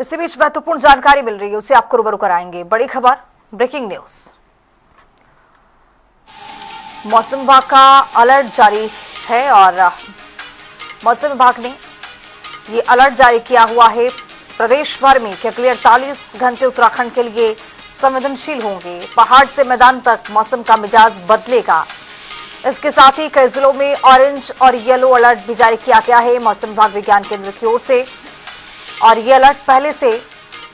इसी बीच महत्वपूर्ण जानकारी मिल रही है, उसे आपको रूबरू कराएंगे। बड़ी खबर, ब्रेकिंग न्यूज। मौसम विभाग का अलर्ट जारी है और मौसम विभाग ने ये अलर्ट जारी किया हुआ है प्रदेश भर में कि अगले 48 घंटे उत्तराखंड के लिए संवेदनशील होंगे। पहाड़ से मैदान तक मौसम का मिजाज बदलेगा। इसके साथ ही कई जिलों में ऑरेंज और येलो अलर्ट भी जारी किया गया है मौसम विभाग विज्ञान केंद्र की ओर से। और ये अलर्ट पहले से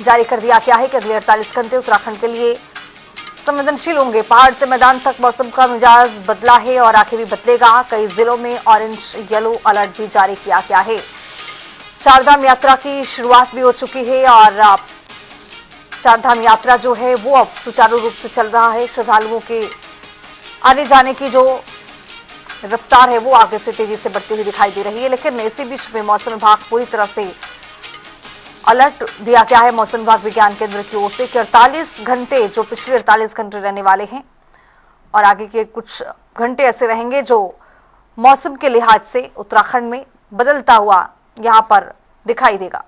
जारी कर दिया गया है कि अगले 48 घंटे उत्तराखंड के लिए संवेदनशील होंगे। पहाड़ से मैदान तक मौसम का मिजाज बदला है और आगे भी बदलेगा। कई जिलों में ऑरेंज येलो अलर्ट भी जारी किया गया है। चारधाम यात्रा की शुरुआत भी हो चुकी है और चारधाम यात्रा जो है वो अब सुचारू रूप से चल रहा है। श्रद्धालुओं के आने जाने की जो रफ्तार है वो आगे से तेजी से बढ़ती हुई दिखाई दे रही है। लेकिन इसी बीच में मौसम विभाग पूरी तरह से अलर्ट दिया गया है मौसम विभाग विज्ञान केंद्र की ओर से कि 48 घंटे जो पिछले 48 घंटे रहने वाले हैं और आगे के कुछ घंटे ऐसे रहेंगे जो मौसम के लिहाज से उत्तराखंड में बदलता हुआ यहां पर दिखाई देगा।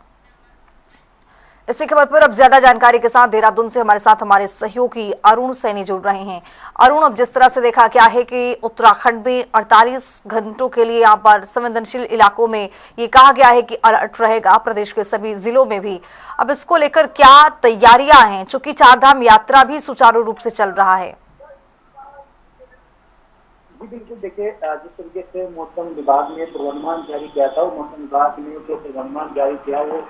इसी खबर पर अब ज्यादा जानकारी के साथ देहरादून से हमारे साथ हमारे सहयोगी अरुण सैनी जुड़ रहे हैं। अरुण, अब जिस तरह से देखा गया है कि उत्तराखंड में 48 घंटों के लिए यहाँ पर संवेदनशील इलाकों में ये कहा गया है कि अलर्ट रहेगा, प्रदेश के सभी जिलों में भी। अब इसको लेकर क्या तैयारियां हैं, चूंकि चारधाम यात्रा भी सुचारू रूप से चल रहा है? जी बिल्कुल, देखिए जिस तरीके से मौसम विभाग ने पूर्वानुमान जारी किया था, मौसम विभाग ने जो पूर्वानुमान जारी किया वो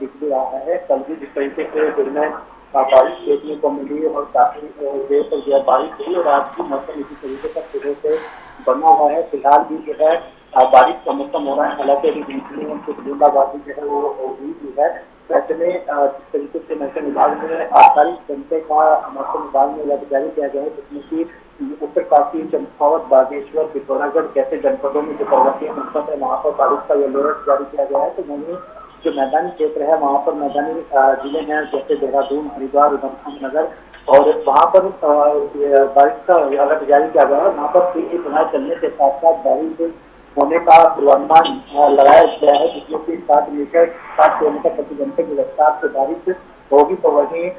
दिख भी रहा है। कल भी जिस तरीके से दिन में बारिश देखने को मिली और काफी देर तक जो है बारिश हुई और आज भी मौसम इसी तरीके का सुबह से बना हुआ है। फिलहाल भी जो है बारिश का मौसम हो रहा है, हालांकि अभी कुछ बूंदाबांदी जो है वो हुई भी है। ऐसे में जिस तरीके से मौसम विभाग ने 48 घंटे का मौसम विभाग में अलर्ट जारी किया गया है, जिसमें की उत्तरकाशी, चंपावत, बागेश्वर, पिथौरागढ़ जैसे जनपदों में जो पर्वतीय मंडल है वहाँ पर बारिश का येलो अलर्ट जारी किया गया है। तो वहीं जो मैदानी क्षेत्र है वहाँ पर मैदानी जिले हैं जैसे देहरादून, हरिद्वार, उधमसिंह और वहाँ पर बारिश का अलर्ट जारी किया गया है। वहाँ पर तेज हवाएं चलने के साथ साथ बारिश होने का पूर्वानुमान लगाया गया है, जिसमें की 60 किलोमीटर प्रति घंटे की रफ्तार से बारिश होगी। तो वहीं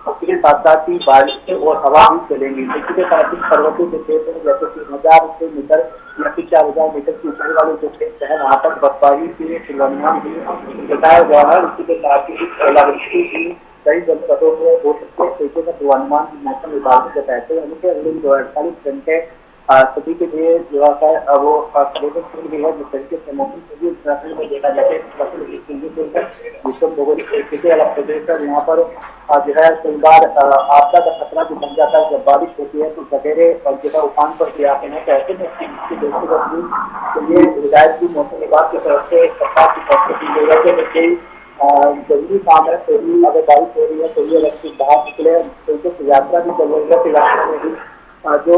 उसके साथ साथ ही बारिश और हवा भी चलेंगी। इसी के साथ ही पर्वतीय जो क्षेत्र है जैसे 3000 मीटर या फिर 4000 मीटर की ऊंचाई वाले जो क्षेत्र है वहाँ पर बर्फबारी के पूर्वानुमान भी बताया गया है। इसी के साथ ही ओलावृष्टि भी कई जनपदों में हो सकते हैं, तरीके का पूर्वानुमान मौसम विभाग ने बताया है। अगले 48 घंटे सभी के लिए जो है वो संवेदनशील भी है। जिस तरीके से मौसम से भी उत्तराखंड में देखा जाए विश्व भौगोलिक स्थिति अलग प्रदेश है, यहाँ पर जो है कई बार आपदा का खतरा भी बन जाता है। जब बारिश होती है तो सवेरे और जो है उफान पर भी आते हैं। कहते हैं तो ये हिदायत भी मौसम विभाग की तरफ से सरकार की तरफ से की गई है कि कोई जरूरी काम है तो भी अगर बारिश हो रही है तो ये व्यक्ति बाहर निकले। तो यात्रा भी चल रही है, तो यात्रा में भी जो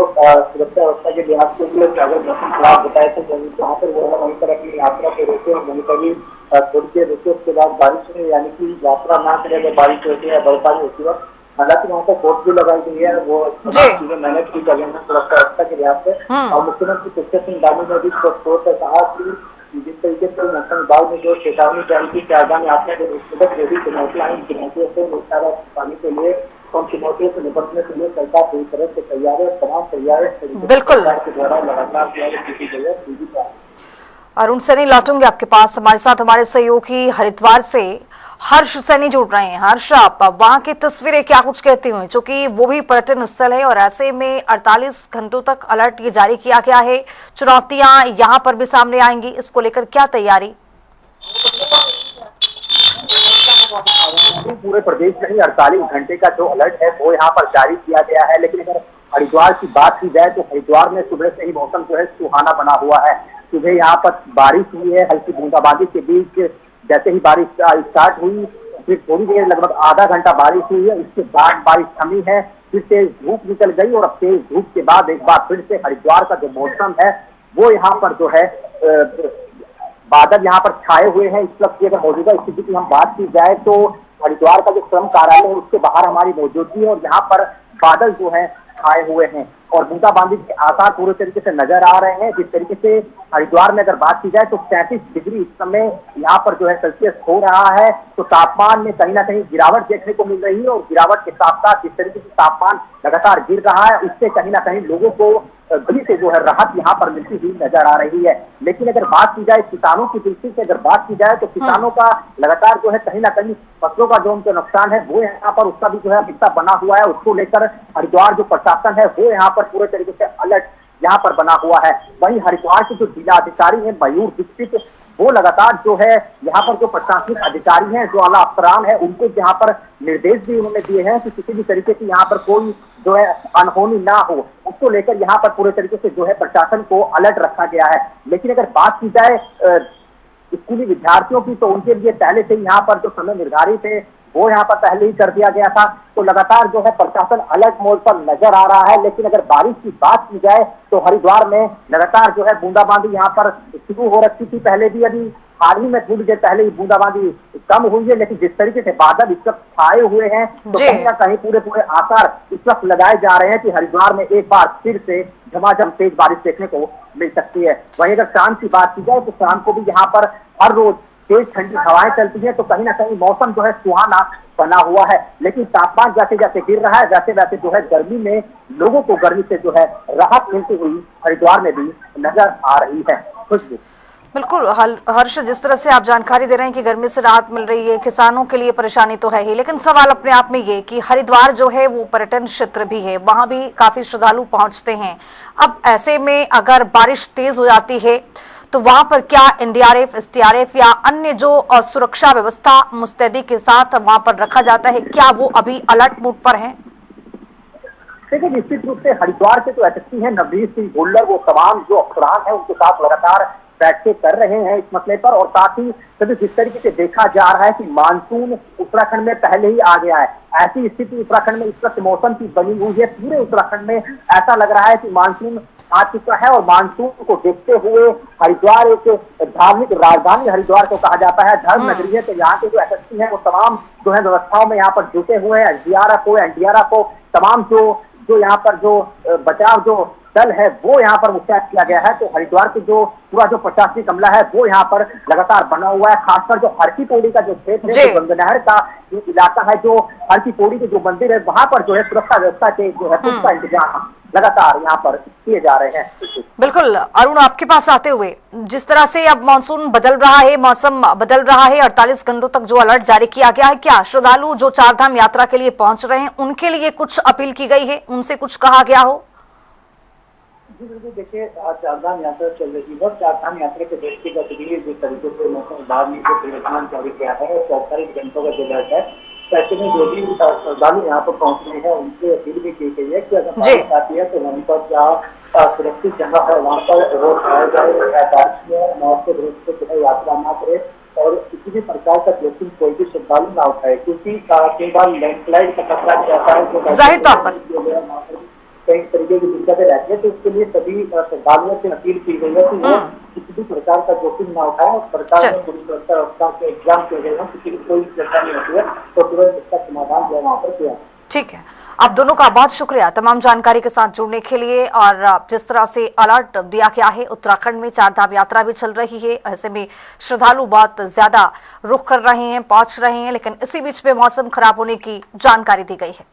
सुरक्षा व्यवस्था के लिहाज से अगर मौसम खराब होता है तो जहाँ पर वो है वहीं पर अपनी यात्रा को रोके और वहीं पर भी थोड़ी देर रुके। उसके बाद बारिश में यानी कि यात्रा ना करे अगर बारिश होती है, बर्फबारी होती है। हालांकि वहाँ पर फोर्स भी लगाई गई है, वो चीजें मैनेज की कर रही है सुरक्षा व्यवस्था के लिहाज से। और मुख्यमंत्री सुखदेव सिंह दानी ने भी स्पष्ट कहा कि जिस तरीके से मौसम विभाग ने जो चेतावनी जारी की कि आगामी यात्रा के दृष्टिगत जो भी चुनौतियां आई, चुनौतियों से निपटारा पाने के लिए और चुनौतियों से निपटने के लिए सरकार पूरी तरह से तैयार है। तमाम तैयारियां बिल्कुल के द्वारा लगातार की गई है। अरुण सैनी लौटूंगे आपके पास। हमारे साथ हमारे सहयोगी हरिद्वार से हर्ष सैनी जुड़ रहे हैं। हर्ष, आप वहां की तस्वीरें क्या कुछ कहती हुई, क्योंकि वो भी पर्यटन स्थल है और ऐसे में 48 घंटों तक अलर्ट ये जारी किया गया है, चुनौतियां यहाँ पर भी सामने आएंगी, इसको लेकर क्या तैयारी? पूरे प्रदेश में ही 48 घंटे का जो अलर्ट है वो यहाँ पर जारी किया गया है। लेकिन अगर हरिद्वार की बात की जाए तो हरिद्वार में सुबह से ही मौसम जो है सुहाना बना हुआ है। सुबह यहाँ पर बारिश हुई है, हल्की बूंदाबांदी के बीच जैसे ही बारिश स्टार्ट हुई फिर थोड़ी देर लगभग आधा घंटा बारिश हुई है। इसके बाद बारिश थमी है, फिर तेज धूप निकल गई और अब तेज धूप के बाद एक बार फिर से हरिद्वार का जो मौसम है वो यहाँ पर जो है बादल यहाँ पर छाए हुए हैं। इस वक्त की अगर मौजूदा स्थिति की हम बात की जाए तो हरिद्वार का जो श्रम कार्यालय है उसके बाहर हमारी मौजूदगी है और यहाँ पर बादल जो है छाए हुए हैं और बूंदाबांदी के आसार पूरे तरीके से नजर आ रहे हैं। जिस तरीके से हरिद्वार में अगर बात की जाए तो 37 डिग्री इस समय यहाँ पर जो है सेल्सियस हो रहा है, तो तापमान में कहीं ना कहीं गिरावट देखने को मिल रही है और गिरावट के साथ साथ जिस तरीके से तापमान लगातार गिर रहा है उससे कहीं ना कहीं लोगों को गर्मी से जो है राहत यहाँ पर मिलती हुई नजर आ रही है। लेकिन अगर बात की जाए किसानों की दृष्टि से अगर बात की जाए तो किसानों का लगातार जो है कहीं ना कहीं फसलों का जो उनका नुकसान है वो यहाँ पर उसका भी जो है हिस्सा बना हुआ है। उसको लेकर हरिद्वार जो प्रशासन है वो यहाँ पर पूरे तरीके से अलर्ट यहाँ पर बना हुआ है। वहीं हरिद्वार के जो जिलाधिकारी है मयूर दीक्षित वो लगातार जो है यहाँ पर जो प्रशासनिक अधिकारी हैं जो आला अफसरान है उनको यहाँ पर निर्देश भी उन्होंने दिए हैं कि किसी भी तरीके की यहाँ पर कोई जो है अनहोनी ना हो, उसको लेकर यहाँ पर पूरे तरीके से जो है प्रशासन को अलर्ट रखा गया है। लेकिन अगर बात की जाए स्कूली विद्यार्थियों की तो उनके लिए पहले से यहाँ पर जो समय निर्धारित है वो यहाँ पर पहले ही कर दिया गया था, तो लगातार जो है प्रशासन अलर्ट मोड पर नजर आ रहा है। लेकिन अगर बारिश की बात की जाए तो हरिद्वार में लगातार जो है बूंदाबांदी यहाँ पर शुरू हो रखी थी पहले भी, अभी हाल ही में थोड़ी देर पहले ही बूंदाबांदी कम हुई है। लेकिन जिस तरीके से बादल इस वक्त छाए हुए हैं तो कहीं ना कहीं पूरे आसार इस वक्त लगाए जा रहे हैं कि हरिद्वार में एक बार फिर से झमाझम तेज बारिश देखने को मिल सकती है। वहीं अगर शाम की बात की जाए तो शाम को भी यहाँ पर हर रोज तेज ठंडी हवाएं चलती है, तो कहीं ना कहीं मौसम जो है सुहाना बना हुआ है। लेकिन तापमान जैसे जैसे गिर रहा है वैसे वैसे जो है गर्मी में लोगों को गर्मी से जो है राहत मिलती हुई हरिद्वार में भी नजर आ रही है। खुशबू। बिल्कुल हर्ष, जिस तरह से आप जानकारी दे रहे हैं कि गर्मी से राहत मिल रही है, किसानों के लिए परेशानी तो है ही, लेकिन सवाल अपने आप में ये कि हरिद्वार जो है वो पर्यटन क्षेत्र भी है, वहां भी काफी श्रद्धालु पहुंचते हैं। अब ऐसे में अगर बारिश तेज हो जाती है तो वहां पर क्या एनडीआरएफ, एसडीआरएफ या अन्य जो सुरक्षा व्यवस्था मुस्तैदी के साथ वहां पर रखा जाता है, क्या वो अभी अलर्ट मोड पर है? देखिए निश्चित रूप से हरिद्वार के जो एसएसपी है नवनीत सिंह भुल्लर वो तमाम जो अफसरान है उनके साथ लगातार बैठकें कर रहे हैं इस मसले पर। और साथ ही सभी जिस तरीके से देखा जा रहा है कि मानसून उत्तराखंड में पहले ही आ गया है, ऐसी स्थिति उत्तराखंड में इस वक्त मौसम की बनी हुई है। पूरे उत्तराखंड में ऐसा लग रहा है कि मानसून आ चुका है और मानसून को देखते हुए हरिद्वार एक धार्मिक राजधानी हरिद्वार को कहा जाता है, धर्म नगरी है। तो यहाँ के जो एसएसपी है वो तमाम जो है व्यवस्थाओं में यहाँ पर जुटे हुए हैं। एसडीआरएफ हो, एनडीआरएफ हो, तमाम जो यहाँ पर जो बचाव जो दल है वो यहाँ पर मुस्तैद किया गया है। तो हरिद्वार की जो पूरा जो प्रशासनिक अमला है वो यहाँ पर लगातार बना हुआ है। खासकर जो हर की पौड़ी का जो क्षेत्र है, गंगा नहर का जो इलाका है, जो हर की पौड़ी के जो मंदिर है वहां पर जो है सुरक्षा व्यवस्था के जो है उसका इंतजाम लगातार यहाँ पर किए जा रहे हैं। बिल्कुल अरुण, आपके पास आते हुए जिस तरह से अब मानसून बदल रहा है, मौसम बदल रहा है, 48 घंटों तक जो अलर्ट जारी किया गया है, क्या श्रद्धालु जो चारधाम यात्रा के लिए पहुंच रहे हैं उनके लिए कुछ अपील की गई है, उनसे कुछ कहा गया हो? जी बिल्कुल, देखिए चारधाम यात्रा चल रही है। चारधाम यात्रा के दृष्टिगत भी जिस तरीके से मौसम विभाग ने जो निर्देशन जारी किया है 48 घंटों का जो अलर्ट है, ऐसे में जो भी श्रद्धालु यहाँ पर पहुंच रहे हैं उनसे अपील भी की गई है कि अगर बारिश आती है तो वहीं पर जहाँ सुरक्षित जगह है वहाँ पर रोड आया जाए, बारिश में अनावश्यक रूप से जो है यात्रा न करे और किसी भी प्रकार का जोखिम कोई भी श्रद्धालु ना उठाए, क्योंकि कई बार लैंडस्लाइड का खतरा भी रहता है। जाहिर तौर पर कई तरीके की दिक्कतें रहती है, तो उसके लिए सभी श्रद्धालुओं से अपील की गई है कि वो किसी भी प्रकार का जोखिम ना उठाए और सरकार में पूरी सुरक्षा व्यवस्था के एग्जाम किए गए हैं, किसी की कोई चर्चा नहीं होती है तो तुरंत इसका समाधान जो है वहाँ पर किया। ठीक है, आप दोनों का बहुत शुक्रिया तमाम जानकारी के साथ जुड़ने के लिए। और जिस तरह से अलर्ट दिया गया है, उत्तराखंड में चारधाम यात्रा भी चल रही है, ऐसे में श्रद्धालु बहुत ज्यादा रुख कर रहे हैं, पहुंच रहे हैं, लेकिन इसी बीच में मौसम खराब होने की जानकारी दी गई है।